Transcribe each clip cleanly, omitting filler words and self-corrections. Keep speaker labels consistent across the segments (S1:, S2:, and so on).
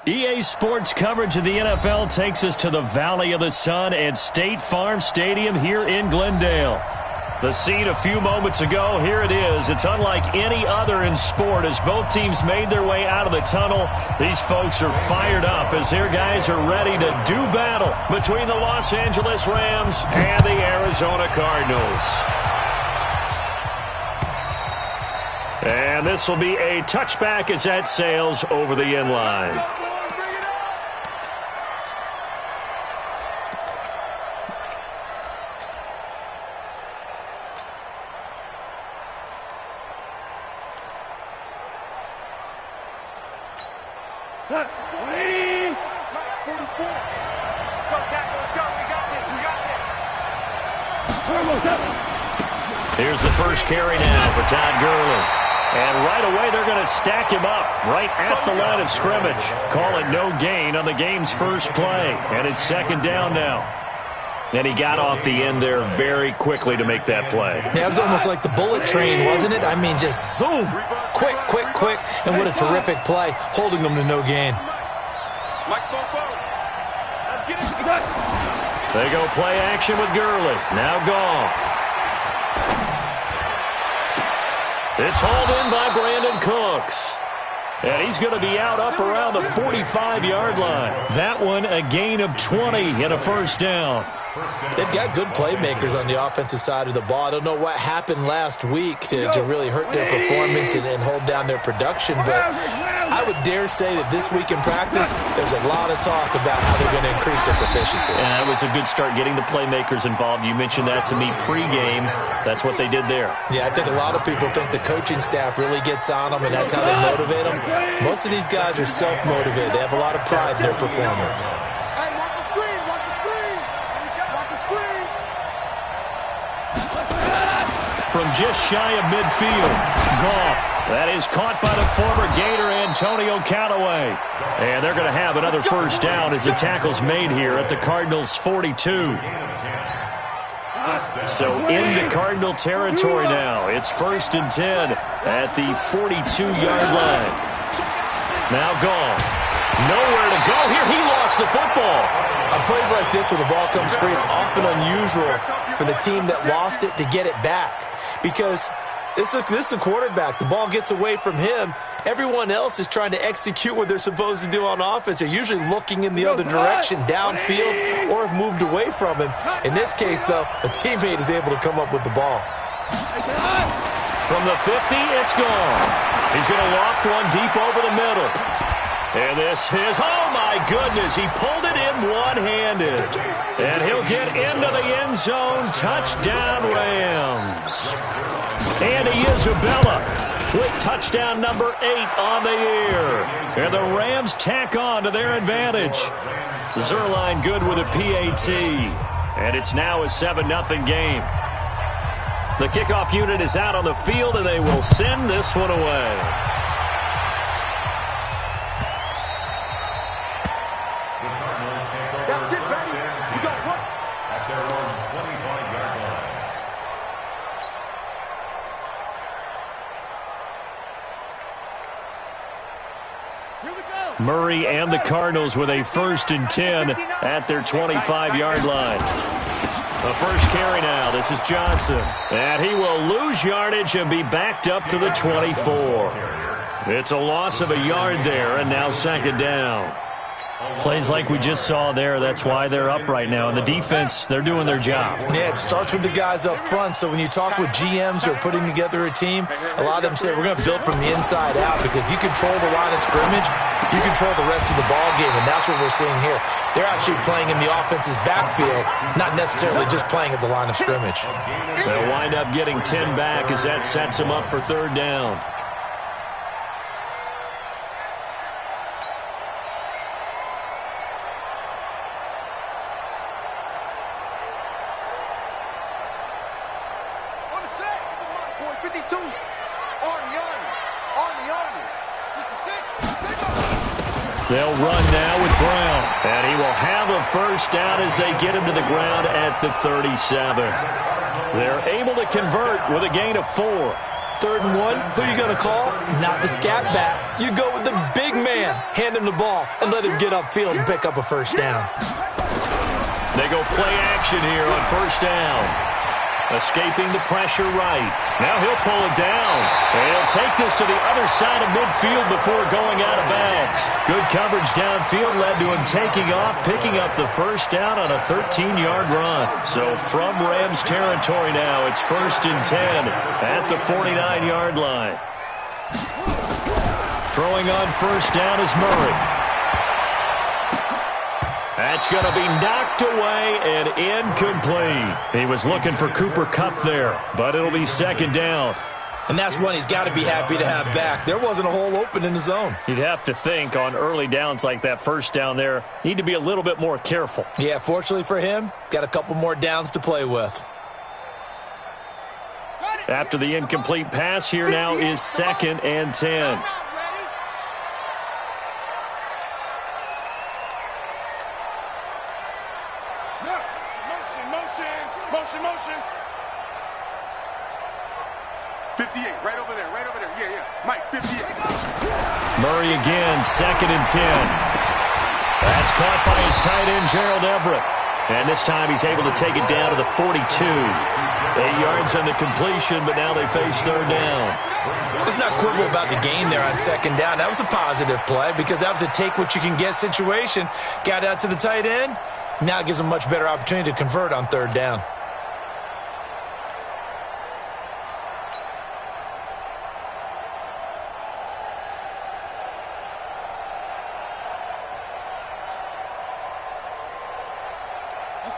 S1: EA Sports coverage of the NFL takes us to the Valley of the Sun at State Farm Stadium here in Glendale. The scene a few moments ago, here it is. It's unlike any other in sport as both teams made their way out of the tunnel. These folks are fired up as their guys are ready to do battle between the Los Angeles Rams and the Arizona Cardinals. And this will be a touchback as that sails over the end line. Here's the first carry now for Todd Gurley. And right away, they're going to stack him up right at the line of scrimmage. Call it no gain on the game's first play. And it's second down now. And he got off the end there very quickly to make that play.
S2: Yeah, it was almost like the bullet train, wasn't it? I mean, just zoom. Quick, quick, quick. And what a terrific play, holding them to no gain.
S1: They go play action with Gurley. Now Goff. It's hauled in by Brandon Cooks. And he's going to be out up around the 45-yard line. That one a gain of 20 and a first down.
S2: They've got good playmakers on the offensive side of the ball. I don't know what happened last week to really hurt their performance and hold down their production, but I would dare say that this week in practice, there's a lot of talk about how they're going to increase their proficiency.
S1: And that was a good start getting the playmakers involved. You mentioned that to me pregame. That's what they did there.
S2: Yeah, I think a lot of people think the coaching staff really gets on them, and that's how they motivate them. Most of these guys are self-motivated. They have a lot of pride in their performance.
S1: From just shy of midfield, Goff. That is caught by the former Gator Antonio Callaway. And they're going to have another first down as the tackle's made here at the Cardinals' 42. So into Cardinal territory now. It's 1st and 10 at the 42-yard line. Now Goff. Nowhere to go here. He lost the football.
S2: On plays like this where the ball comes free, it's often unusual for the team that lost it to get it back. Because this is a quarterback. The ball gets away from him. Everyone else is trying to execute what they're supposed to do on offense. They're usually looking in the other direction, downfield, or have moved away from him. In this case, though, a teammate is able to come up with the ball.
S1: From the 50, it's gone. He's going to loft one deep over the middle. And this is, oh my goodness, he pulled it in one-handed. And he'll get into the end zone. Touchdown, Rams. Andy Isabella with touchdown number 8 on the year. And the Rams tack on to their advantage. Zerline good with a PAT. And it's now a 7-0 game. The kickoff unit is out on the field, and they will send this one away. Murray and the Cardinals with a 1st and 10 at their 25-yard line. The first carry now. This is Johnson. And he will lose yardage and be backed up to the 24. It's a loss of a yard there, and now second down. Plays like we just saw there, that's why they're up right now. And the defense, they're doing their job.
S2: Yeah, it starts with the guys up front. So when you talk with GMs who are putting together a team, a lot of them say, we're going to build from the inside out. Because if you control the line of scrimmage, you control the rest of the ball game. And that's what we're seeing here. They're actually playing in the offense's backfield, not necessarily just playing at the line of scrimmage.
S1: They'll wind up getting 10 back as that sets them up for third down. They'll run now with Brown. And he will have a first down as they get him to the ground at the 37. They're able to convert with a gain of 4.
S2: 3rd and 1, who are you going to call? Not the scat back. You go with the big man. Hand him the ball and let him get upfield and pick up a first down.
S1: They go play action here on 1st down. Escaping the pressure right. Now he'll pull it down. And he'll take this to the other side of midfield before going out of bounds. Good coverage downfield led to him taking off, picking up the first down on a 13-yard run. So from Rams territory now, it's 1st and 10 at the 49-yard line. Throwing on 1st down is Murray. That's going to be knocked away and incomplete. He was looking for Cooper Kupp there, but it'll be 2nd down.
S2: And that's one he's got to be happy to have back. There wasn't a hole open in the zone.
S1: You'd have to think on early downs like that 1st down there, need to be a little bit more careful.
S2: Yeah, fortunately for him, got a couple more downs to play with.
S1: After the incomplete pass, here now is 2nd and 10.
S3: Motion. 58, right over there. Yeah. Mike, 58.
S1: Murray again, 2nd and 10. That's caught by his tight end, Gerald Everett. And this time he's able to take it down to the 42. 8 yards on the completion, but now they face 3rd down.
S2: Let's not quibble about the gain there on 2nd down. That was a positive play because that was a take-what-you-can-get situation. Got out to the tight end. Now it gives them a much better opportunity to convert on 3rd down.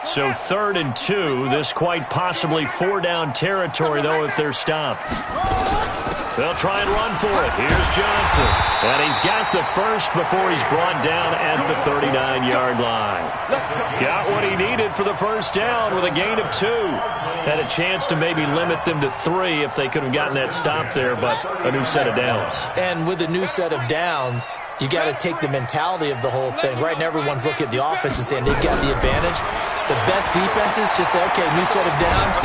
S1: So 3rd and 2, this quite possibly 4-down territory, though, if they're stopped. They'll try and run for it. Here's Johnson. And he's got the first before he's brought down at the 39-yard line. Got what he needed for the 1st down with a gain of 2. Had a chance to maybe limit them to 3 if they could have gotten that stop there, but a new set of downs.
S2: And with a new set of downs, you got to take the mentality of the whole thing. Right now, everyone's looking at the offense and saying they've got the advantage. The best defenses just say, okay, new set of downs.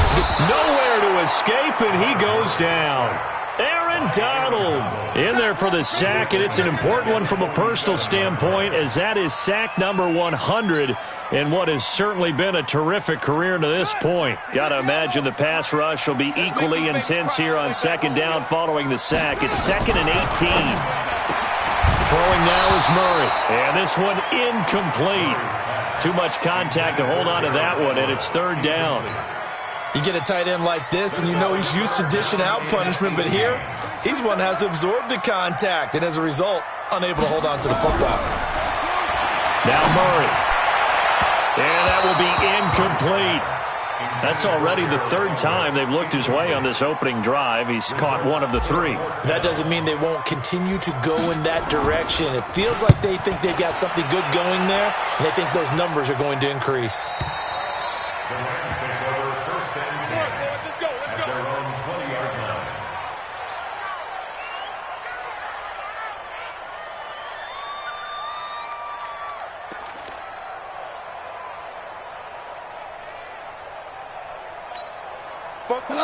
S1: Nowhere to escape, and he goes down. Aaron Donald in there for the sack, and it's an important one from a personal standpoint, as that is sack number 100 in what has certainly been a terrific career to this point. Got to imagine the pass rush will be equally intense here on 2nd down following the sack. It's 2nd and 18. Throwing now is Murray, and this one incomplete. Too much contact to hold on to that one, and it's 3rd down.
S2: You get a tight end like this, and you know he's used to dishing out punishment, but here, he's one that has to absorb the contact, and as a result, unable to hold on to the football.
S1: Now Murray. And that will be incomplete. That's already the 3rd time they've looked his way on this opening drive. He's caught one of the 3.
S2: That doesn't mean they won't continue to go in that direction. It feels like they think they've got something good going there, and they think those numbers are going to increase.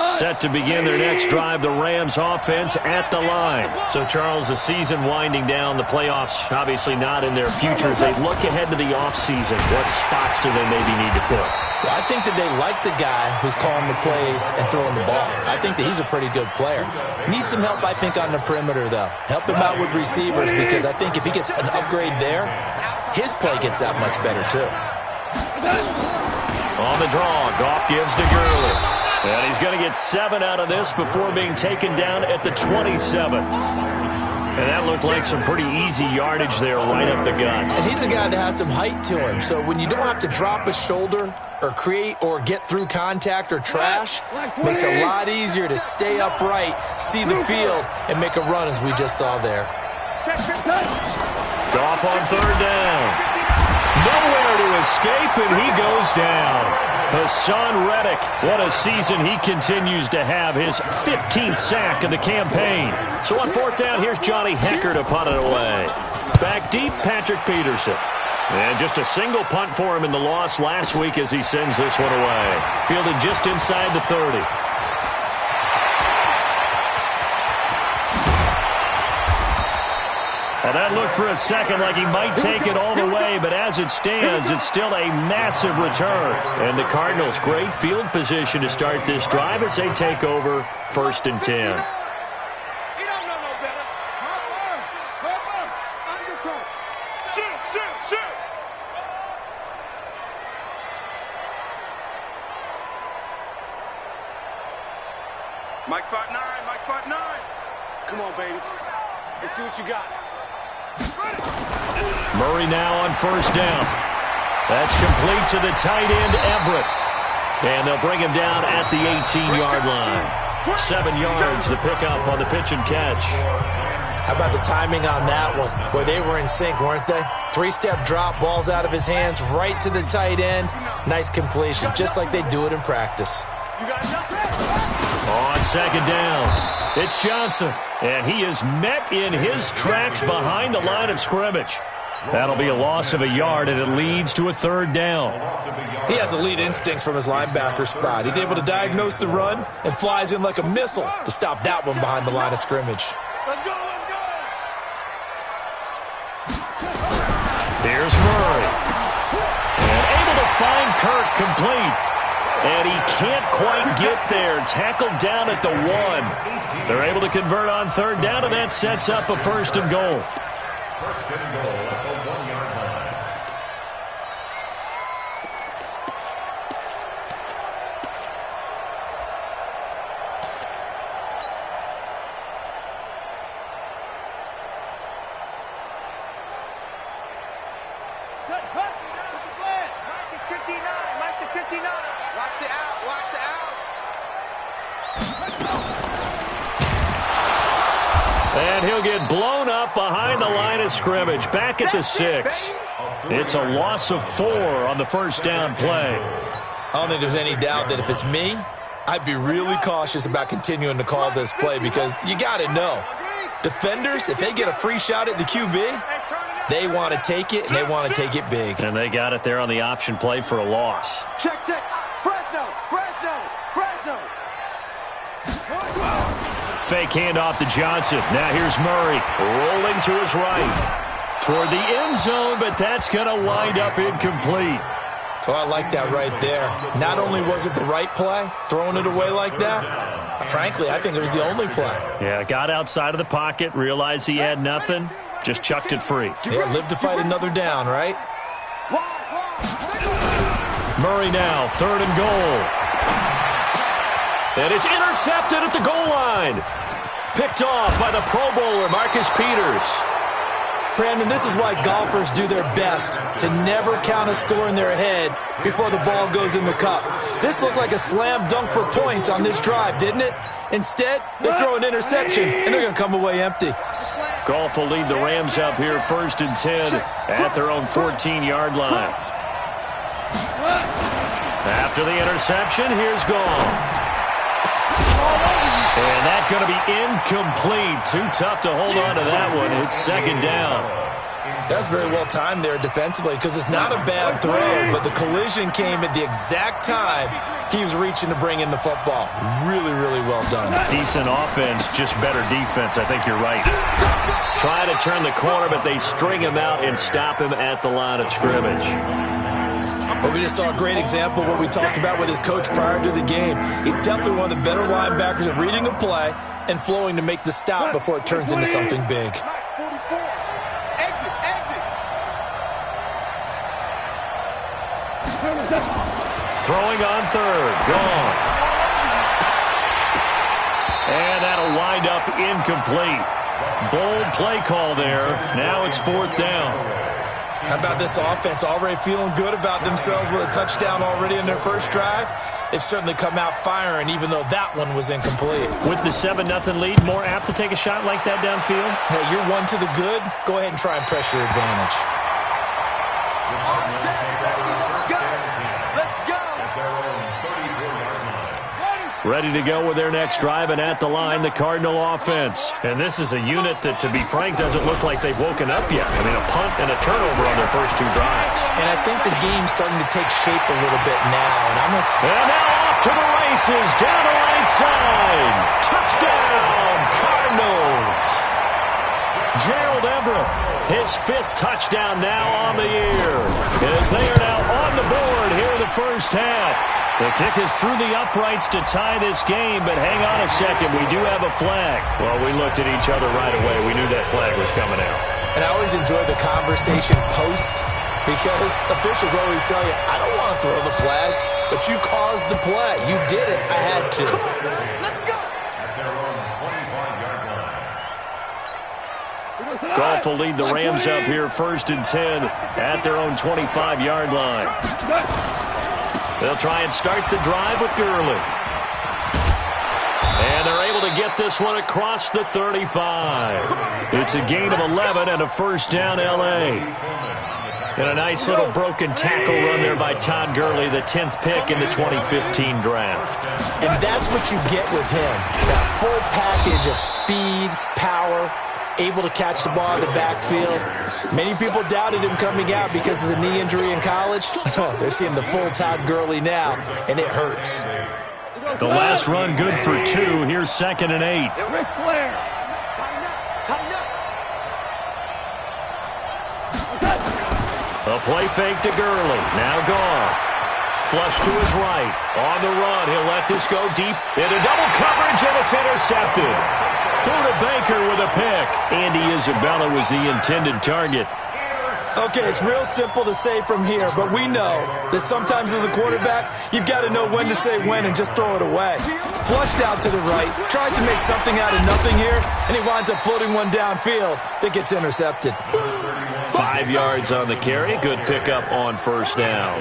S1: Set to begin their next drive, the Rams offense at the line. So, Charles, the season winding down, the playoffs obviously not in their future. As they look ahead to the offseason, what spots do they maybe need to fill?
S2: Well, I think that they like the guy who's calling the plays and throwing the ball. I think that he's a pretty good player. Needs some help, I think, on the perimeter, though. Help him out with receivers, because I think if he gets an upgrade there, his play gets that much better, too.
S1: On the draw, Goff gives to Gurley. And he's going to get 7 out of this before being taken down at the 27. And that looked like some pretty easy yardage there right up the gut.
S2: And he's a guy that has some height to him. So when you don't have to drop a shoulder or create or get through contact or trash, makes it a lot easier to stay upright, see the field, and make a run as we just saw there.
S1: Goff on 3rd down. Nowhere to escape, and he goes down. Hassan Reddick, what a season he continues to have, his 15th sack of the campaign. So on 4th down, here's Johnny Hekker to punt it away. Back deep, Patrick Peterson. And just a single punt for him in the loss last week as he sends this one away. Fielded just inside the 30. Now that looked for a second like he might take it all the way, but as it stands, it's still a massive return. And the Cardinals, great field position to start this drive as they take over 1st and 10.
S3: Mike spot 9, Mike spot 9. Come on, baby. Let's see what you got.
S1: Murray now on 1st down. That's complete to the tight end, Everett. And they'll bring him down at the 18-yard line. 7 yards, the pickup on the pitch and catch.
S2: How about the timing on that one? Boy, they were in sync, weren't they? 3-step drop, ball's out of his hands, right to the tight end. Nice completion, just like they do it in practice.
S1: On 2nd down, it's Johnson. And he is met in his tracks behind the line of scrimmage. That'll be a loss of a yard, and it leads to a 3rd down.
S2: He has elite instincts from his linebacker spot. He's able to diagnose the run and flies in like a missile to stop that one behind the line of scrimmage.
S3: Let's go, let's go.
S1: Here's Murray. And able to find Kirk complete. And he can't quite get there. Tackled down at the 1. They're able to convert on 3rd down, and that sets up a 1st and goal.
S4: 1st and goal at the 1-yard line.
S3: Set, hut, put the flag. Mike is 59, Mike is 59. Watch the out, watch the out.
S1: And he'll get blown up behind the line of scrimmage. Back at the 6. It's a loss of 4 on the 1st down play.
S2: I don't think there's any doubt that if it's me, I'd be really cautious about continuing to call this play because you got to know, defenders, if they get a free shot at the QB, they want to take it, and they want to take it big.
S1: And they got it there on the option play for a loss.
S3: Check, check. Fresno, Fresno, Fresno.
S1: Fake handoff to Johnson. Now here's Murray rolling to his right toward the end zone, but that's going to wind up incomplete.
S2: Oh, I like that right there. Not only was it the right play, throwing it away like that, frankly, I think it was the only play.
S1: Yeah, got outside of the pocket, realized he had nothing, just chucked it free.
S2: Yeah, live to fight another down, right?
S1: Murray now, 3rd and goal. And it's intercepted at the goal line. Picked off by the Pro Bowler, Marcus Peters.
S2: Brandon, this is why golfers do their best to never count a score in their head before the ball goes in the cup. This looked like a slam dunk for points on this drive, didn't it? Instead, they throw an interception, and they're going to come away empty.
S1: Golf will lead the Rams up here 1st and 10 at their own 14-yard line. After the interception, here's Goff. And that's going to be incomplete. Too tough to hold on to that one. It's 2nd down.
S2: That's very well timed there defensively because it's not a bad throw, but the collision came at the exact time he was reaching to bring in the football. Really, really well done.
S1: Decent offense, just better defense. I think you're right. Trying to turn the corner, but they string him out and stop him at the line of scrimmage.
S2: But we just saw a great example of what we talked about with his coach prior to the game. He's definitely one of the better linebackers at reading a play and flowing to make the stop before it turns into something big.
S1: Throwing on 3rd. Gone. And that'll wind up incomplete. Bold play call there. Now it's 4th down.
S2: How about this offense already feeling good about themselves with a touchdown already in their first drive? They've certainly come out firing, even though that one was incomplete.
S1: With the 7-0 lead, more apt to take a shot like that downfield?
S2: Hey, you're one to the good. Go ahead and try and press your advantage.
S1: Ready to go with their next drive, and at the line, the Cardinal offense. And this is a unit that, to be frank, doesn't look like they've woken up yet. I mean, a punt and a turnover on their first 2 drives.
S2: And I think the game's starting to take shape a little bit now.
S1: And now off to the races, down the right side. Touchdown, Cardinals. Gerald Everett, his 5th touchdown now on the year, as they are now on the board here in the first half. The kick is through the uprights to tie this game, but hang on a second, we do have a flag. Well, we looked at each other right away. We knew that flag was coming out.
S2: And I always enjoy the conversation post, because officials always tell you, I don't want to throw the flag, but you caused the play. You did it. I had to.
S3: Let's go.
S1: Goff will lead the Rams up here 1st and 10 at their own 25-yard line. They'll try and start the drive with Gurley. And they're able to get this one across the 35. It's a gain of 11 and a first down L.A. And a nice little broken tackle run there by Todd Gurley, the 10th pick in the 2015 draft.
S2: And that's what you get with him, that full package of speed, power, able to catch the ball in the backfield. Many people doubted him coming out because of the knee injury in college. They're seeing the full Todd Gurley now, and it hurts.
S1: The last run good for 2. Here's 2nd and 8.
S3: Ric Flair. Tighten up.
S1: A play fake to Gurley. Now gone. Flush to his right. On the run. He'll let this go deep into double coverage, and it's intercepted. Buda Baker with a pick. Andy Isabella was the intended target.
S2: Okay, it's real simple to say from here, but we know that sometimes as a quarterback, you've got to know when to say when and just throw it away. Flushed out to the right, tries to make something out of nothing here, and he winds up floating one downfield that gets intercepted.
S1: 5 yards on the carry. Good pickup on first down.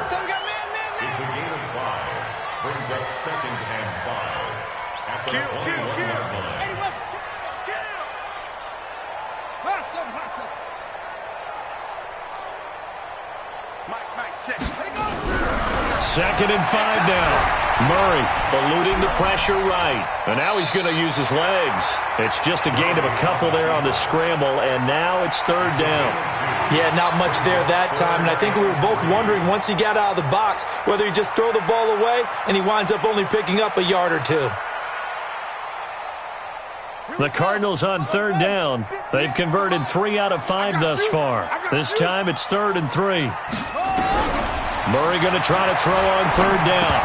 S3: So we got man.
S4: It's a gain of 5. Brings up 2nd and 5. At the 21-yard line.
S3: Anyway, kill. Hustle. Mike, check. Take over.
S1: 2nd and 5 now. Murray eluding the pressure right. And now he's going to use his legs. It's just a gain of a couple there on the scramble, and now it's 3rd down.
S2: Yeah, not much there that time, and I think we were both wondering once he got out of the box whether he just throw the ball away, and he winds up only picking up a yard or 2.
S1: The Cardinals on 3rd down. They've converted 3 out of 5 thus far. This time it's 3rd and 3. Murray going to try to throw on 3rd down.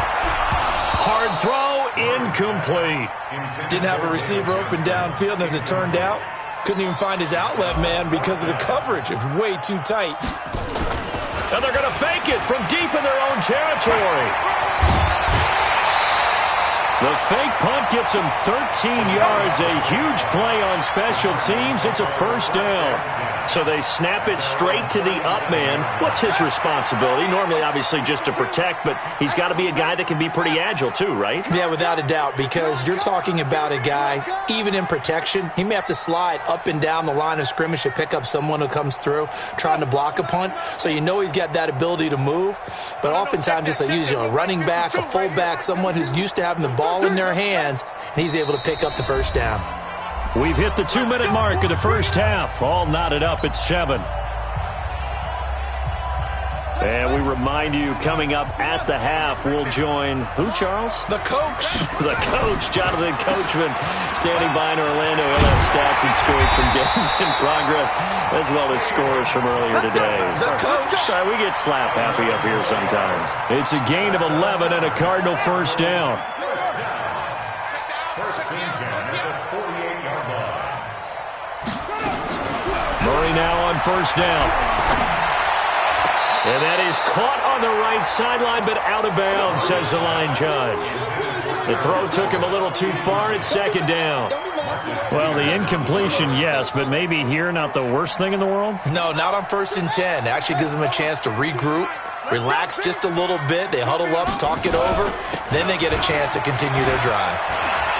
S1: Hard throw, incomplete.
S2: Didn't have a receiver open downfield, and as it turned out, couldn't even find his outlet man because of the coverage. It was way too tight.
S1: And they're going to fake it from deep in their own territory. The fake punt gets him 13 yards. A huge play on special teams. It's a first down. So they snap it straight to the up man. What's his responsibility? Normally, obviously, just to protect, but he's got to be a guy that can be pretty agile too, right?
S2: Yeah, without a doubt, because you're talking about a guy, even in protection, he may have to slide up and down the line of scrimmage to pick up someone who comes through trying to block a punt. So you know he's got that ability to move, but oftentimes it's usually a running back, a fullback, someone who's used to having the ball in their hands, and he's able to pick up the first down.
S1: We've hit the 2-minute mark of the first half. All knotted up at 7. And we remind you, coming up at the half, we'll join who, Charles?
S2: The coach.
S1: The coach, Jonathan Coachman, standing by in Orlando. He'll have stats and scores from games in progress, as well as scores from earlier today.
S2: The coach.
S1: Sorry, we get slap happy up here sometimes. It's a gain of 11 and a Cardinal first down.
S4: First and 10 at the 48-yard line.
S1: Murray now on first down. And that is caught on the right sideline, but out of bounds, says the line judge. The throw took him a little too far. It's 2nd down. Well, the incompletion, yes, but maybe here not the worst thing in the world?
S2: No, not on 1st and 10. It actually gives them a chance to regroup, relax just a little bit. They huddle up, talk it over. Then they get a chance to continue their drive.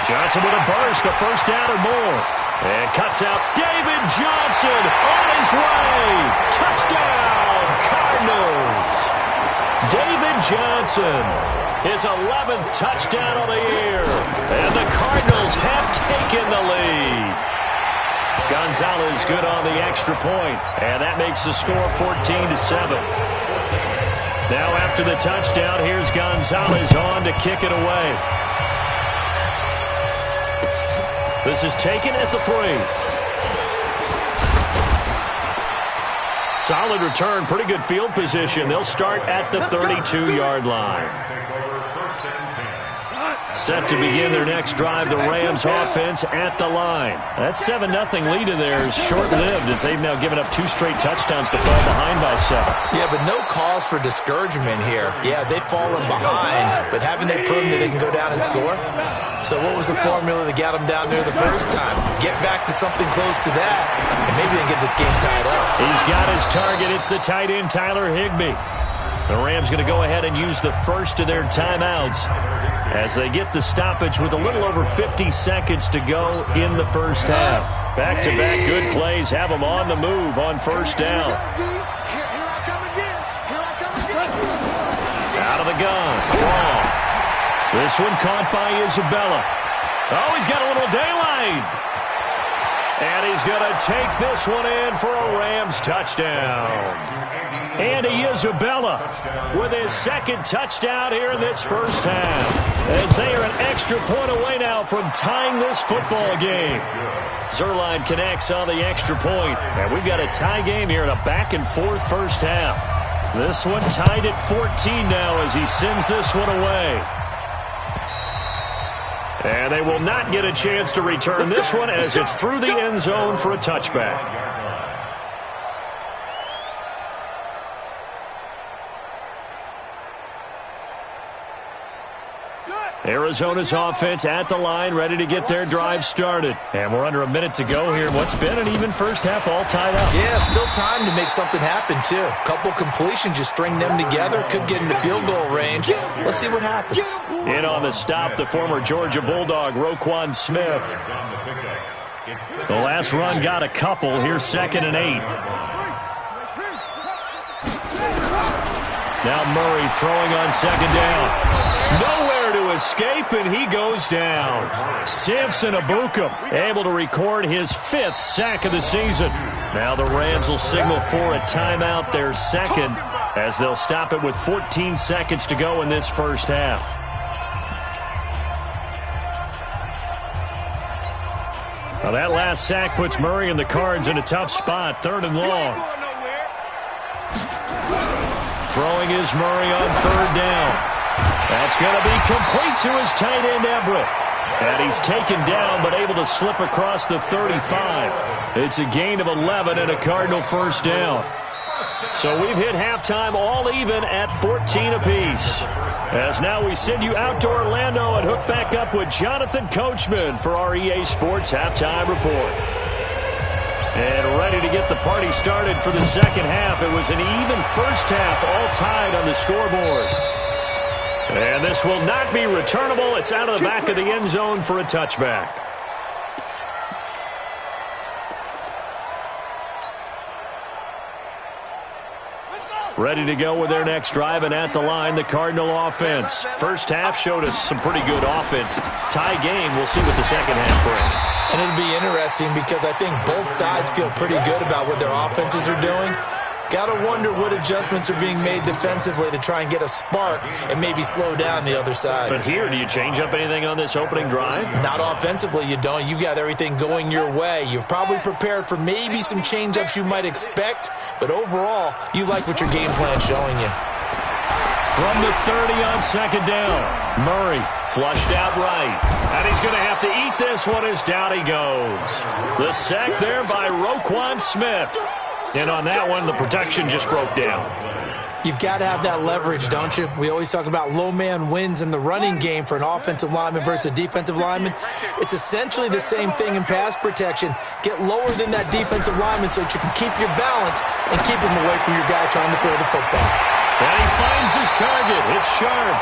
S1: Johnson with a burst, a first down or more. And cuts out David Johnson on his way. Touchdown, Cardinals. David Johnson, his 11th touchdown of the year. And the Cardinals have taken the lead. Gonzalez good on the extra point. And that makes the score 14-7. Now after the touchdown, here's Gonzalez on to kick it away. This is taken at the 3. Solid return, pretty good field position. They'll start at the 32-yard line. Set to begin their next drive, the Rams offense at the line. That 7-0 lead of theirs short-lived as they've now given up 2 straight touchdowns to fall behind by 7.
S2: Yeah, but no cause for discouragement here. Yeah, they've fallen behind, but haven't they proven that they can go down and score? So what was the formula that got them down there the first time? Get back to something close to that, and maybe they can get this game tied up.
S1: He's got his target. It's the tight end, Tyler Higbee. The Rams going to go ahead and use the first of their timeouts as they get the stoppage with a little over 50 seconds to go in the first half. Back-to-back good plays have them on the move on first down. Out of the gun. Wrong. This one caught by Isabella. Oh, he's got a little daylight. And he's going to take this one in for a Rams touchdown. Andy Isabella with his second touchdown here in this first half. As they are an extra point away now from tying this football game. Zuerlein connects on the extra point. And we've got a tie game here in a back-and-forth first half. This one tied at 14 now as he sends this one away. And they will not get a chance to return this one as it's through the end zone for a touchback. Arizona's offense at the line, ready to get their drive started. And we're under a minute to go here. What's been an even first half, all tied up.
S2: Yeah, still time to make something happen, too. Couple completions, you string them together, could get into field goal range. Let's see what happens.
S1: In on the stop, the former Georgia Bulldog, Roquan Smith. The last run got a couple. Here's 2nd and 8. Now Murray throwing on 2nd down. Nowhere to escape, and he goes down. Samson Ebukam able to record his 5th sack of the season. Now the Rams will signal for a timeout, their second, as they'll stop it with 14 seconds to go in this first half. Now that last sack puts Murray and the Cards in a tough spot, 3rd and long. Throwing is Murray on 3rd down. That's going to be complete to his tight end, Everett. And he's taken down, but able to slip across the 35. It's a gain of 11 and a Cardinal first down. So we've hit halftime all even at 14 apiece. As now we send you out to Orlando and hook back up with Jonathan Coachman for our EA Sports Halftime Report. And ready to get the party started for the second half. It was an even first half, all tied on the scoreboard. And this will not be returnable. It's out of the back of the end zone for a touchback. Ready to go with their next drive, and at the line, the Cardinal offense. First half showed us some pretty good offense. Tie game, we'll see what the second half brings.
S2: And it'll be interesting because I think both sides feel pretty good about what their offenses are doing. Gotta wonder what adjustments are being made defensively to try and get a spark and maybe slow down the other side.
S1: But here, do you change up anything on this opening drive?
S2: Not offensively, you don't. You've got everything going your way. You've probably prepared for maybe some change-ups you might expect, but overall, you like what your game plan's showing you.
S1: From the 30 on 2nd down, Murray flushed out right. And he's going to have to eat this one as down he goes. The sack there by Roquan Smith. And on that one, the protection just broke down.
S2: You've got to have that leverage, don't you? We always talk about low man wins in the running game for an offensive lineman versus a defensive lineman. It's essentially the same thing in pass protection. Get lower than that defensive lineman so that you can keep your balance and keep him away from your guy trying to throw the football.
S1: And he finds his target. It's sharp.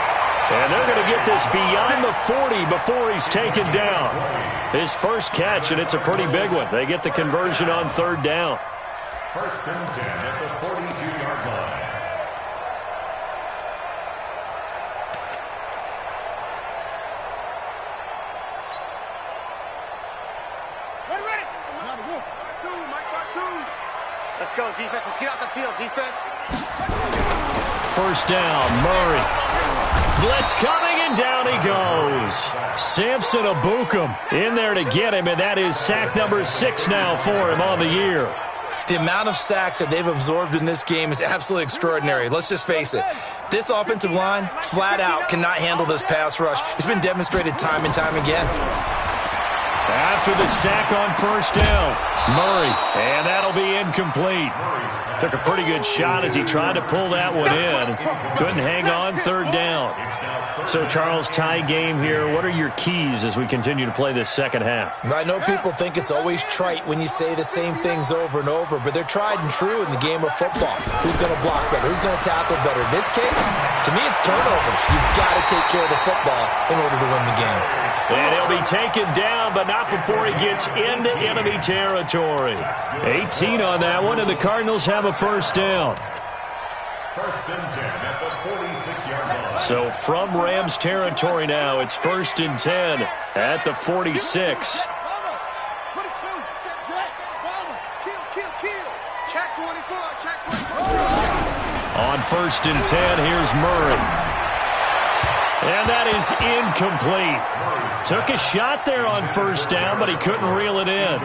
S1: And they're going to get this beyond the 40 before he's taken down. His first catch, and it's a pretty big one. They get the conversion on 3rd down.
S4: 1st and 10 at the 42-yard line.
S3: Ready. Mark 2. Let's go, defense. Let's get out the field, defense.
S1: First down, Murray. Blitz coming, and and down he goes. Samson Ebukam in there to get him, and that is sack number 6 now for him on the year.
S2: The amount of sacks that they've absorbed in this game is absolutely extraordinary. Let's just face it. This offensive line, flat out, cannot handle this pass rush. It's been demonstrated time and time again.
S1: After the sack on first down, Murray, and that'll be incomplete. Took a pretty good shot as he tried to pull that one in. Couldn't hang on, third down. So, Charles, tie game here. What are your keys as we continue to play this second half?
S2: I know people think it's always trite when you say the same things over and over, but they're tried and true in the game of football. Who's going to block better? Who's going to tackle better? In this case, to me, it's turnovers. You've got to take care of the football in order to win the game.
S1: And he'll be taken down, but not before he gets into enemy territory. 18 on that one, and the Cardinals have a first down.
S4: First and 10 at the 46-yard line.
S1: So from Rams territory now, it's first and 10 at the 46. On first and 10, here's Murray. And that is incomplete. Took a shot there on first down, but he couldn't reel it in.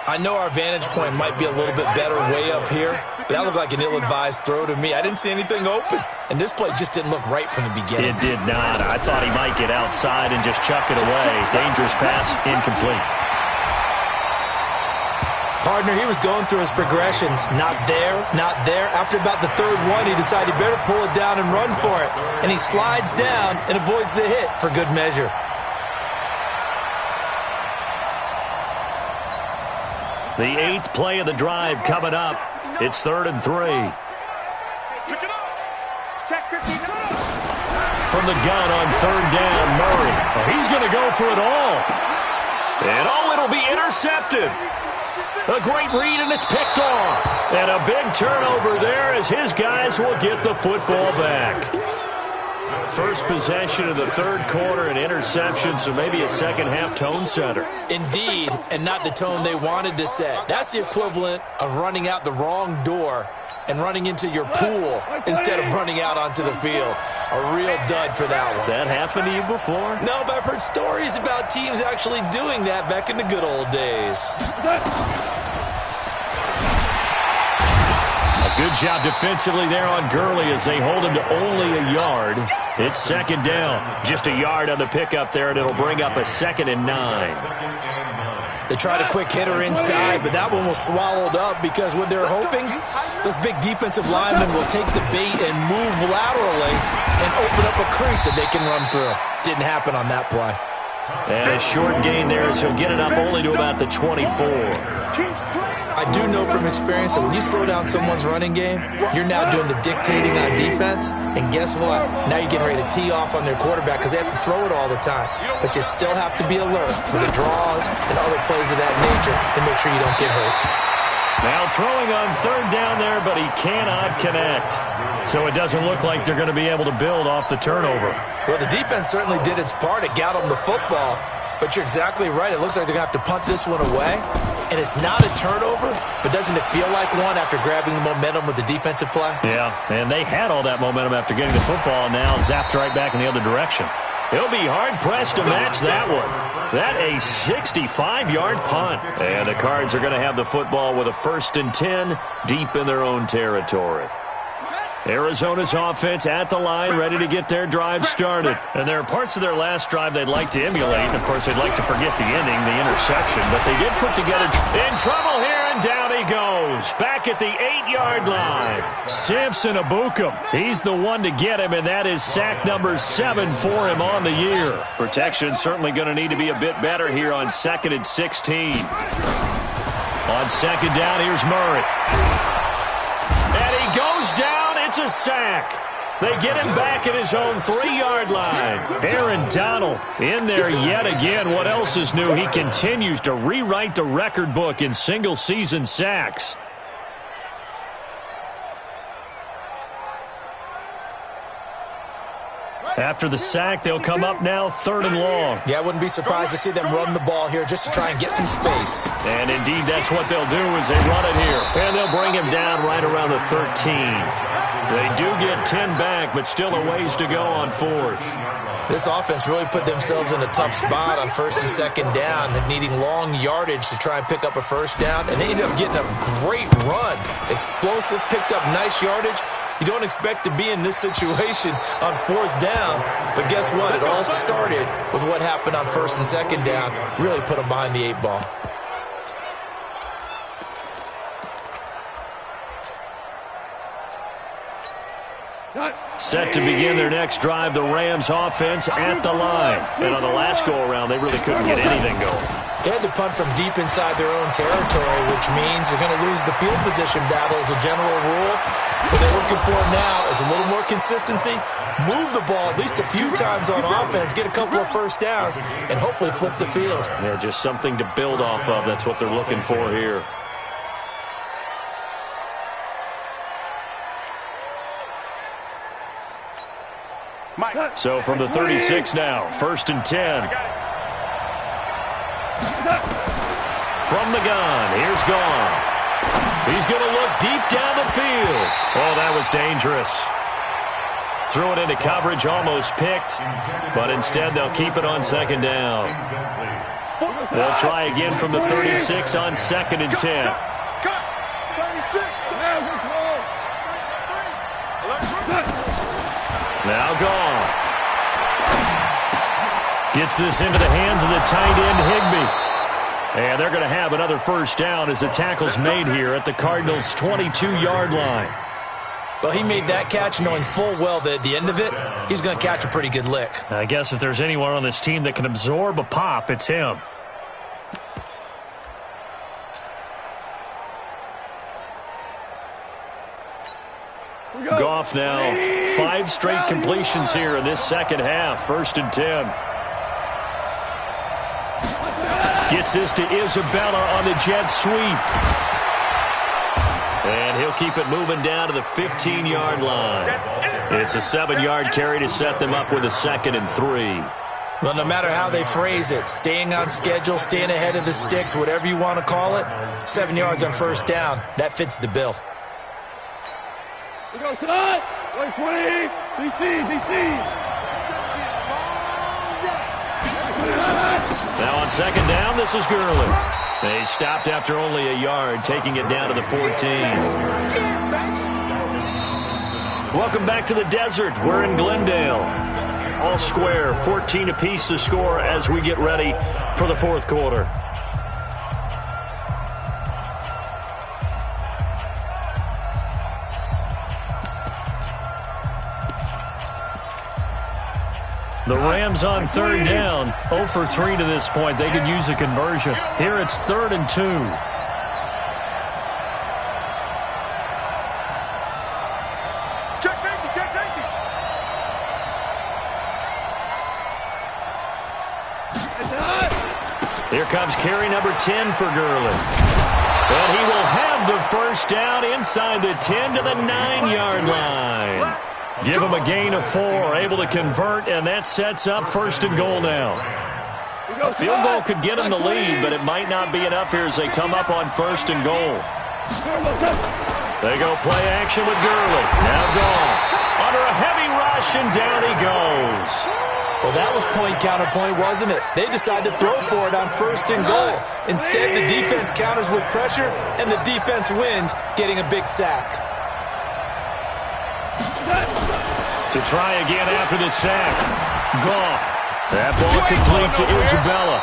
S2: I know our vantage point might be a little bit better way up here, but that looked like an ill-advised throw to me. I didn't see anything open, and this play just didn't look right from the beginning.
S1: It did not. I thought he might get outside and just chuck it away. Dangerous pass, incomplete.
S2: Partner, he was going through his progressions. Not there, not there. After about the third one, he decided he better pull it down and run for it. And he slides down and avoids the hit for good measure.
S1: The 8th play of the drive coming up. It's 3rd and 3. From the gun on 3rd down, Murray. Oh, he's going to go for it all. And it'll be intercepted. A great read, and it's picked off. And a big turnover there as his guys will get the football back. First possession of the third quarter, an interception, so maybe a second-half tone setter.
S2: Indeed, and not the tone they wanted to set. That's the equivalent of running out the wrong door and running into your pool instead of running out onto the field. A real dud for that one.
S1: Has that happened to you before?
S2: No, but I've heard stories about teams actually doing that back in the good old days.
S1: Good job defensively there on Gurley as they hold him to only a yard. It's second down. Just a yard on the pickup there, and it'll bring up a 2nd and 9.
S2: They tried a quick hitter inside, but that one was swallowed up because what they're hoping, those big defensive linemen will take the bait and move laterally and open up a crease that they can run through. Didn't happen on that play.
S1: And a short gain there as he'll get it up only to about the 24.
S2: I do know from experience that when you slow down someone's running game, you're now doing the dictating on defense. And guess what? Now you're getting ready to tee off on their quarterback because they have to throw it all the time. But you still have to be alert for the draws and other plays of that nature to make sure you don't get hurt.
S1: Now throwing on 3rd down there, but he cannot connect. So it doesn't look like they're going to be able to build off the turnover.
S2: Well, the defense certainly did its part. It got them the football. But you're exactly right. It looks like they're going to have to punt this one away. And it's not a turnover, but doesn't it feel like one after grabbing the momentum with the defensive play?
S1: Yeah, and they had all that momentum after getting the football, and now zapped right back in the other direction. He'll be hard-pressed to match that one. That a 65-yard punt. And the Cards are going to have the football with a 1st and 10 deep in their own territory. Arizona's offense at the line, ready to get their drive started. And there are parts of their last drive they'd like to emulate. And, of course, they'd like to forget the ending, the interception. But they did put together in trouble here, and down he goes. Back at the 8-yard line. Samson Ebukam. He's the one to get him, and that is sack number 7 for him on the year. Protection certainly going to need to be a bit better here on 2nd and 16. On 2nd down, here's Murray. And he goes down. It's a sack. They get him back at his own 3-yard line. Aaron Donald in there yet again. What else is new? He continues to rewrite the record book in single-season sacks. After the sack, they'll come up now 3rd and long.
S2: Yeah, I wouldn't be surprised to see them run the ball here just to try and get some space.
S1: And indeed, that's what they'll do as they run it here. And they'll bring him down right around the 13. They do get 10 back, but still a ways to go on 4th.
S2: This offense really put themselves in a tough spot on first and second down, needing long yardage to try and pick up a first down, and they ended up getting a great run. Explosive, picked up nice yardage. You don't expect to be in this situation on fourth down, but guess what? It all started with what happened on first and second down. Really put them behind the 8 ball.
S1: Set to begin their next drive, the Rams offense at the line. And on the last go-around, they really couldn't get anything going.
S2: They had to punt from deep inside their own territory, which means they're going to lose the field position battle as a general rule. What they're looking for now is a little more consistency, move the ball at least a few times on offense, get a couple of first downs, and hopefully flip the field.
S1: Yeah, just something to build off of. That's what they're looking for here. So from the 36 now, 1st and 10. From the gun, here's Goff. He's going to look deep down the field. Oh, that was dangerous. Threw it into coverage, almost picked, but instead they'll keep it on second down. They'll try again from the 36 on 2nd and 10. Now Goff. Gets this into the hands of the tight end, Higbee. And they're going to have another first down as the tackle's made here at the Cardinals' 22-yard line.
S2: Well, he made that catch knowing full well that at the end of it, he's going to catch a pretty good lick.
S1: I guess if there's anyone on this team that can absorb a pop, it's him. Goff now, 5 straight completions here in this second half. 1st and 10. Gets this to Isabella on the jet sweep. And he'll keep it moving down to the 15-yard line. It's a 7-yard carry to set them up with a 2nd and 3.
S2: Well, no matter how they phrase it, staying on schedule, staying ahead of the sticks, whatever you want to call it, 7 yards on first down, that fits the bill.
S3: We go tonight. 120. DC.
S1: Now on second down, this is Gurley. They stopped after only a yard, taking it down to the 14. Welcome back to the desert. We're in Glendale. All square, 14 apiece to score as we get ready for the fourth quarter. The Rams on third down, 0 for 3 to this point. They could use a conversion. Here it's 3rd and 2.
S3: Check safety, check safety.
S1: Here comes carry number 10 for Gurley. And he will have the first down inside the 10 to the 9-yard line. Give him a gain of 4, able to convert, and that sets up 1st and goal now. A field goal could get him the lead, but it might not be enough here as they come up on 1st and goal. They go play action with Gurley. Now Goff under a heavy rush, and down he goes.
S2: Well, that was point counterpoint, wasn't it? They decided to throw for it on 1st and goal. Instead, the defense counters with pressure, and the defense wins, getting a big sack.
S1: To try again after the sack. Goff. That ball complete to Isabella.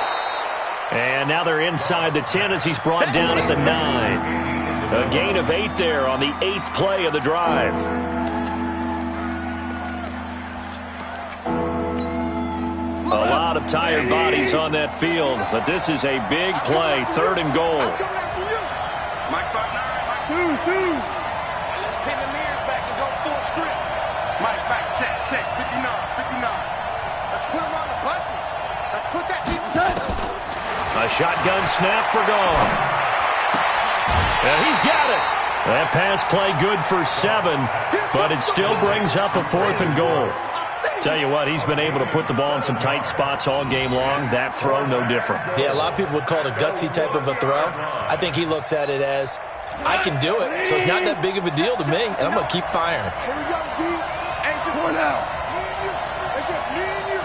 S1: And now they're inside the 10 as he's brought down at the 9. A gain of 8 there on the 8th play of the drive. A lot of tired bodies on that field, but this is a big play. 3rd and goal.
S3: Mike 5'9", Mike 2. Let's pin the mirrors back and go full strip. Mike, check, 59. Let's put him on the buses. Let's put that deep.
S1: A shotgun snap for Goff. And he's got it. That pass play good for 7, but it still brings up a 4th and goal. Tell you what, he's been able to put the ball in some tight spots all game long. That throw, no different.
S2: Yeah, a lot of people would call it a gutsy type of a throw. I think he looks at it as, I can do it, so it's not that big of a deal to me, and I'm going to keep firing.
S3: Here we go, D. Ain't just one out. Me and you. It's just me and you.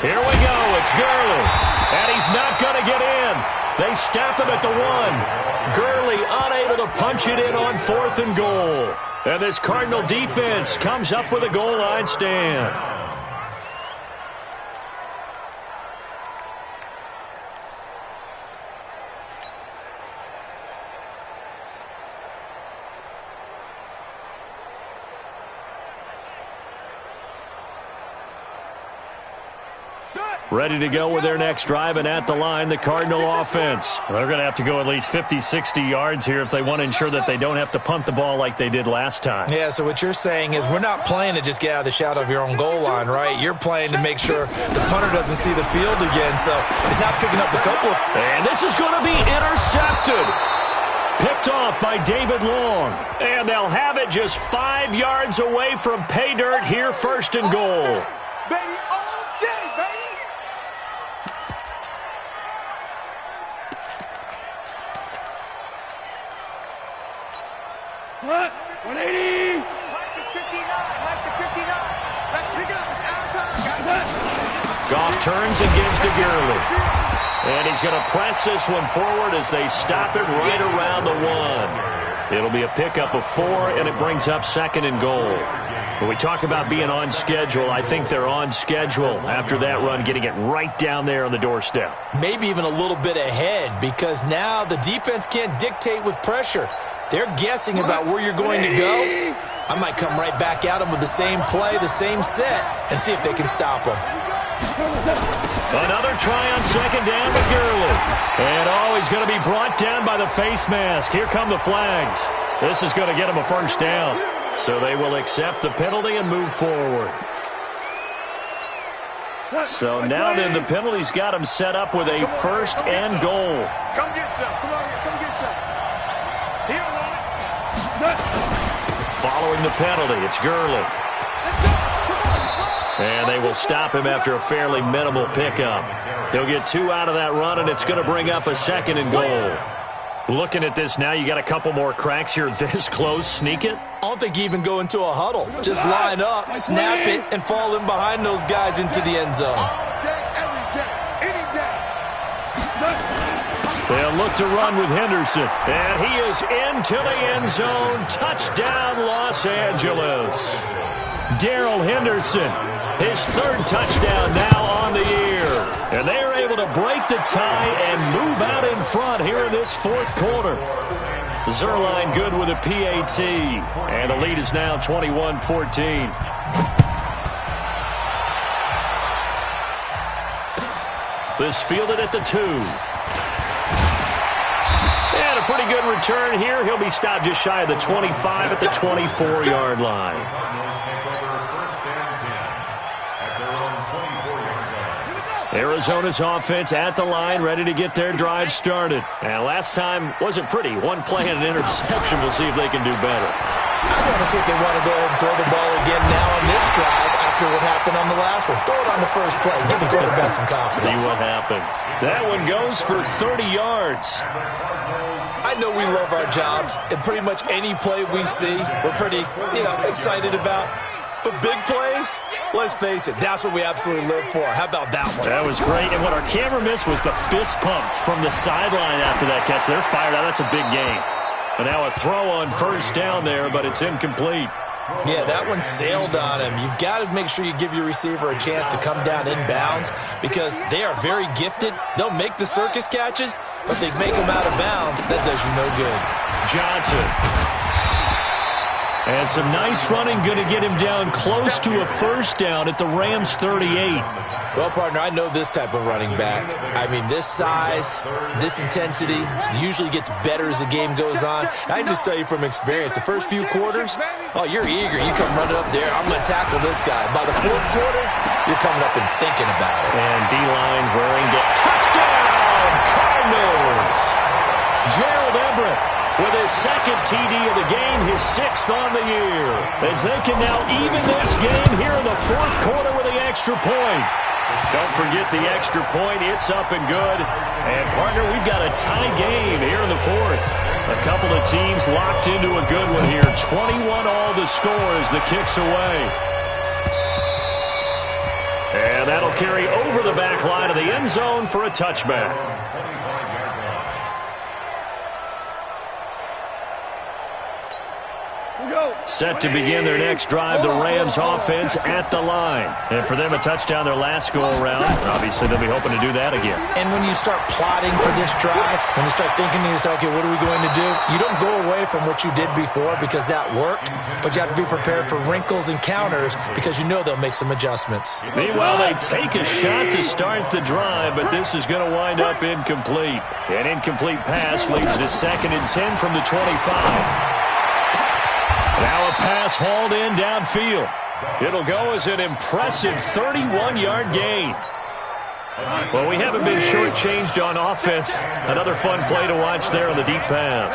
S1: Here we go. It's Gurley. And he's not going to get in. They stop him at the 1. Gurley unable to punch it in on 4th and goal. And this Cardinal defense comes up with a goal line stand. Ready to go with their next drive, and at the line, the Cardinal offense. They're going to have to go at least 50, 60 yards here if they want to ensure that they don't have to punt the ball like they did last time.
S2: Yeah, so what you're saying is we're not playing to just get out of the shadow of your own goal line, right? You're playing to make sure the punter doesn't see the field again, so it's not picking up a couple.
S1: And this is going to be intercepted. Picked off by David Long. And they'll have it just 5 yards away from pay dirt here, 1st and goal.
S3: Baby, all day, baby. What? 180. Like the 59. Like the 59. Let's pick it up. It's out of time, guys.
S1: Goff turns and gives to Gurley. And he's going to press this one forward as they stop it right around the 1. It'll be a pickup of 4, and it brings up 2nd and goal. When we talk about being on schedule, I think they're on schedule after that run, getting it right down there on the doorstep.
S2: Maybe even a little bit ahead, because now the defense can't dictate with pressure. They're guessing about where you're going to go. I might come right back at them with the same play, the same set, and see if they can stop them.
S1: Another try on 2nd down with Gurley. And he's going to be brought down by the face mask. Here come the flags. This is going to get him a 1st down. So they will accept the penalty and move forward. So now then the penalty's got him set up with a 1st and goal.
S3: Come get some. Come on here. Come get some. Here,
S1: Following the penalty, it's Gurley. And they will stop him after a fairly minimal pickup. He'll get 2 out of that run, and it's going to bring up a 2nd and goal. Looking at this now, you got a couple more cracks here this close. Sneak it?
S2: I don't think you even go into a huddle. Just line up, snap it, and fall in behind those guys into the end zone.
S3: all day, every day, any day.
S1: They'll look to run with Henderson. And he is into the end zone. Touchdown, Los Angeles. Darrell Henderson, his 3rd touchdown now on the year. And they are able to break the tie and move out in front here in this 4th quarter. Zuerlein good with a PAT. And the lead is now 21-14. This fielded at the 2. And a pretty good return here. He'll be stopped just shy of the 25 at the 24-yard line. Arizona's offense at the line, ready to get their drive started. And last time wasn't pretty. One play and an interception. We'll see if they can do better.
S2: I want to see if they want to go ahead and throw the ball again now on this drive after what happened on the last one. Throw it on the first play. Give the quarterback some confidence.
S1: See what happens. That one goes for 30 yards.
S2: I know we love our jobs, and pretty much any play we see, we're pretty, excited about. But big plays, let's face it, that's what we absolutely live for. How about that one?
S1: That was great. And what our camera missed was the fist pump from the sideline after that catch. They're fired out. That's a big game. And now a throw on 1st down there, but it's incomplete.
S2: Yeah, that one sailed on him. You've got to make sure you give your receiver a chance to come down inbounds because they are very gifted. They'll make the circus catches, but they make them out of bounds. That does you no good.
S1: Johnson. And some nice running, going to get him down close to a 1st down at the Rams 38.
S2: Well, partner, I know this type of running back. I mean, this size, this intensity usually gets better as the game goes on. I can just tell you from experience, the first few quarters, you're eager. You come running up there, I'm going to tackle this guy. By the 4th quarter, you're coming up and thinking about it.
S1: And D-line wearing the touchdown, Cardinals. Gerald Everett with his 2nd TD of the game, his 6th on the year. As they can now even this game here in the 4th quarter with the extra point. Don't forget the extra point. It's up and good. And, partner, we've got a tie game here in the 4th. A couple of teams locked into a good one here. 21 all the score as the kick's away. And that'll carry over the back line of the end zone for a touchback. Set to begin their next drive, the Rams offense at the line. And for them, a touchdown their last go-around. Obviously, they'll be hoping to do that again.
S2: And when you start plotting for this drive, when you start thinking to yourself, okay, what are we going to do? You don't go away from what you did before because that worked, but you have to be prepared for wrinkles and counters because you know they'll make some adjustments.
S1: Meanwhile, they take a shot to start the drive, but this is going to wind up incomplete. An incomplete pass leads to 2nd and 10 from the 25. Now a pass hauled in downfield. It'll go as an impressive 31-yard gain. Well, we haven't been shortchanged on offense. Another fun play to watch there on the deep pass.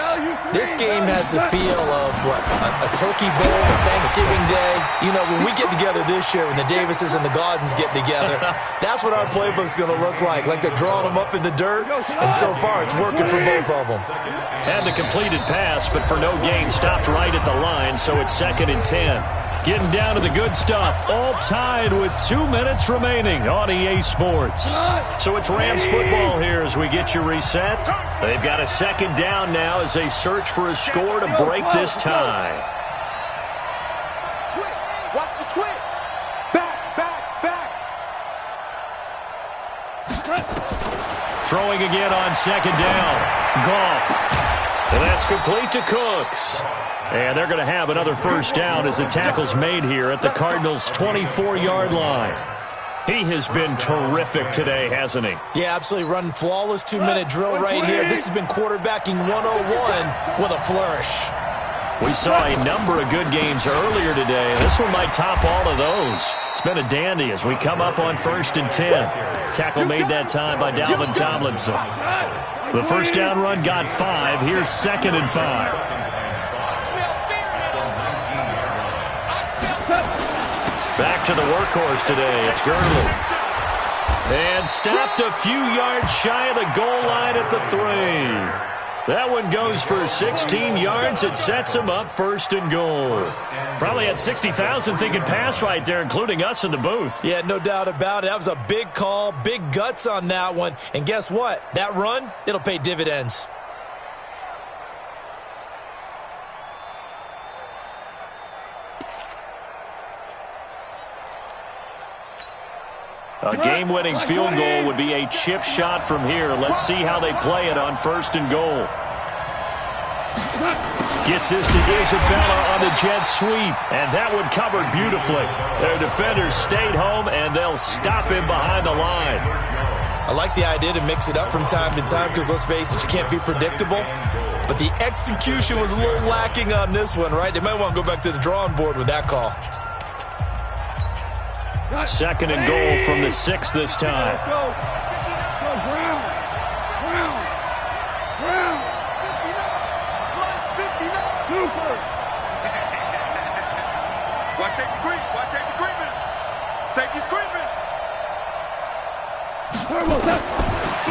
S2: This game has the feel of, what, a turkey bowl on Thanksgiving Day. You know, when we get together this year, when the Davises and the Gaudens get together, that's what our playbook's going to look like. Like they're drawing them up in the dirt, and so far it's working for both of them.
S1: Had the completed pass, but for no gain, stopped right at the line, so it's 2nd and 10. Getting down to the good stuff, all tied with 2 minutes remaining on EA Sports. So it's Rams football here as we get you reset. They've got a 2nd down now as they search for a score to break this tie.
S3: Watch the twist. Back.
S1: Throwing again on 2nd down. Goff. And that's complete to Cooks. And they're going to have another 1st down as the tackle's made here at the Cardinals' 24-yard line. He has been terrific today, hasn't he?
S2: Yeah, absolutely. Running flawless 2-minute drill right here. This has been quarterbacking 101 with a flourish.
S1: We saw a number of good games earlier today. This one might top all of those. It's been a dandy as we come up on 1st and 10. Tackle made that time by Dalvin Tomlinson. The 1st down run got 5. Here's 2nd and 5. Back to the workhorse today. It's Gurley. And stopped a few yards shy of the goal line at the 3. That one goes for 16 yards. It sets him up 1st and goal. Probably had 60,000 thinking pass right there, including us in the booth.
S2: Yeah, no doubt about it. That was a big call, big guts on that one. And guess what? That run, it'll pay dividends.
S1: A game-winning field goal would be a chip shot from here. Let's see how they play it on 1st and goal. Gets this to Isabella on the jet sweep, and that one covered beautifully. Their defenders stayed home, and they'll stop him behind the line.
S2: I like the idea to mix it up from time to time because, let's face it, you can't be predictable. But the execution was a little lacking on this one, right? They might want to go back to the drawing board with that call.
S1: 2nd and goal from the 6 this time.
S3: Watch safety creep. Watch safety creeping. Safety's creeping.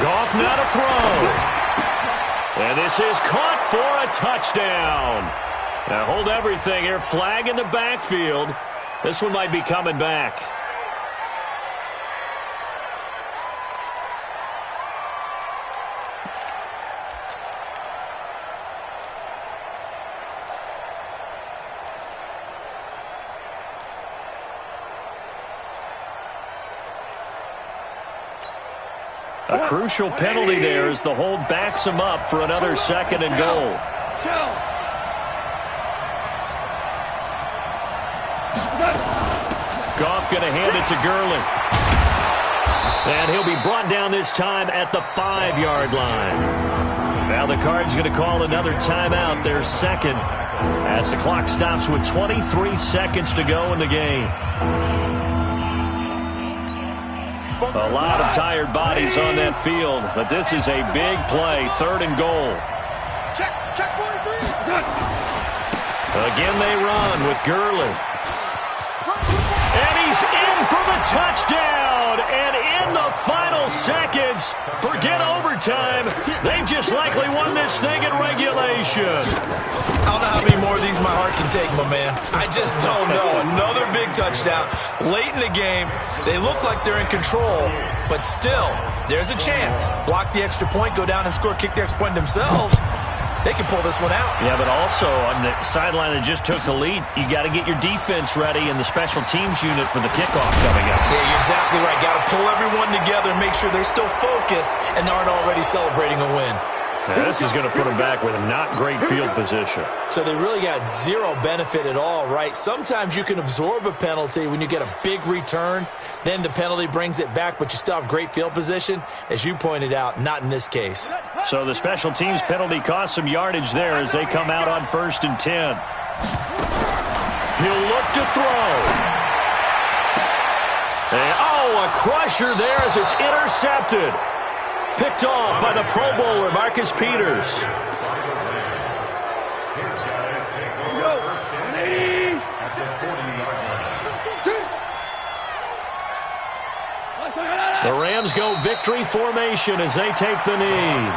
S1: Goff now to throw. And this is caught for a touchdown. Now hold everything here. Flag in the backfield. This one might be coming back. A crucial penalty there as the hold backs him up for another 2nd and goal. Goff going to hand it to Gurley. And he'll be brought down this time at the 5-yard line. Now the Cards going to call another timeout, their 2nd, as the clock stops with 23 seconds to go in the game. A lot of tired bodies on that field, but this is a big play, 3rd and goal.
S3: Check 43.
S1: Again they run with Gurley. And he's is in for the touchdown. And in the final seconds, forget overtime. They've just likely won this thing in regulation.
S2: I don't know how many more of these my heart can take, my man. I just don't know. Another big touchdown. Late in the game, they look like they're in control, but still, there's a chance. Block the extra point, go down and score, kick the extra point themselves. They can pull this one out.
S1: Yeah, but also on the sideline that just took the lead, you got to get your defense ready and the special teams unit for the kickoff coming up.
S2: Yeah, you're exactly right. Got to pull everyone together and make sure they're still focused and aren't already celebrating a win.
S1: Now, this is going to put them back with a not great field position.
S2: So they really got zero benefit at all, right? Sometimes you can absorb a penalty when you get a big return. Then the penalty brings it back, but you still have great field position. As you pointed out, not in this case.
S1: So the special teams penalty cost some yardage there as they come out on 1st and 10. He'll look to throw. And, a crusher there as it's intercepted. Picked off by the Pro Bowler, Marcus Peters. The Rams go victory formation as they take the knee.